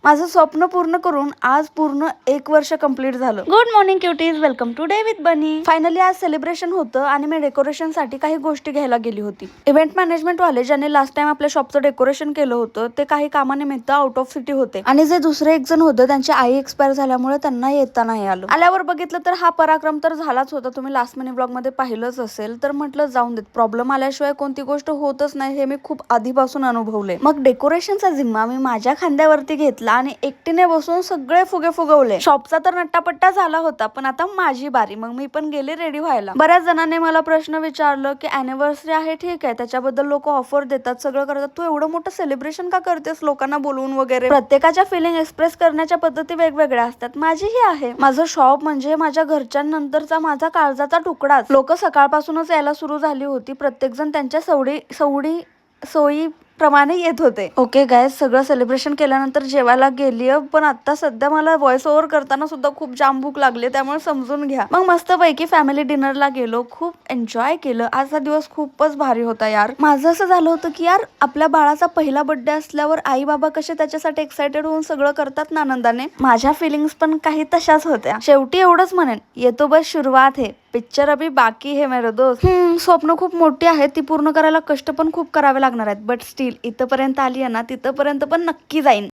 माझं स्वप्न पूर्ण करून आज पूर्ण 1 वर्ष कंप्लीट झालं. Good morning cuties, welcome to day with Bunny. Finally आज सेलिब्रेशन होतं आणि मी डेकोरेशन साठी काही गोष्टी घ्यायला गेली होती. इव्हेंट मॅनेजमेंट वाले ज्यांनी लास्ट टाइम आपल्या शॉपचं डेकोरेशन केलं होतं ते काही कामानिमित्त आउट ऑफ सिटी होते आणि जे दुसरे एक जण होते त्यांची आई एक्सपायर झाल्यामुळे त्यांना येता नाही आलं. आल्यावर बघितलं तर हा पराक्रम तर झालाच होता. तुम्ही लास्ट मिनी ब्लॉग मध्ये पाहिलंच असेल. तर म्हटलं जाऊन देत, प्रॉब्लेम आल्याशिवाय कोणती गोष्ट होतच नाही हे मी खूप आधीपासून अनुभवले. मग डेकोरेशनचा जिम्मा मी माझ्या खांद्यावरती घेतला आणि एकटीने बसून सगळे फुगे फुगवले. शॉपचा तर नट्टापट्टा झाला होता, पण आता माझी बारी. मग मी पण गेले रेडी व्हायला. बऱ्याच जणांनी मला प्रश्न विचारलं की अॅनिव्हर्सरी आहे ठीक आहे, त्याच्याबद्दल लोक ऑफर देतात, सगळं करतात, तू एवढं मोठं सेलिब्रेशन का करतेस लोकांना बोलवून वगैरे. प्रत्येकाच्या फिलिंग एक्सप्रेस करण्याच्या पद्धती वेगवेगळ्या असतात. माझीही आहे. माझं शॉप म्हणजे माझ्या घरच्यांनंतरचा माझा काळजाचा तुकडाच. लोक सकाळपासूनच यायला सुरू झाली होती. प्रत्येक जण त्यांच्या सोयी प्रमाणे येत होते. ओके गायस, सगळं सेलिब्रेशन केल्यानंतर जेवायला गेली, पण आता सध्या मला व्हॉइस ओव्हर करताना सुद्धा खूप जाम भूक लागली, त्यामुळे समजून घ्या. मग मस्त पैकी फॅमिली डिनरला गेलो, खूप एन्जॉय केलं. आजचा दिवस खूपच भारी होता यार. माझं असं झालं होतं की यार आपल्या बाळाचा पहिला बर्थडे असल्यावर आई बाबा कसे त्याच्यासाठी एक्साइटेड होऊन सगळं करतात ना आनंदाने, माझ्या फिलिंग्स पण काही तशाच होत्या. शेवटी एवढंच म्हणेन, येतो बस शुरुआत है, पिक्चर अभी बाकी है मेरे दोस्त. स्वप्न खूप मोठी आहेत, ती पूर्ण करायला कष्ट पण खूप करावे लागणार आहेत. बट स्टील इथपर्यंत आली आहे ना, तिथपर्यंत पण नक्की जाईन.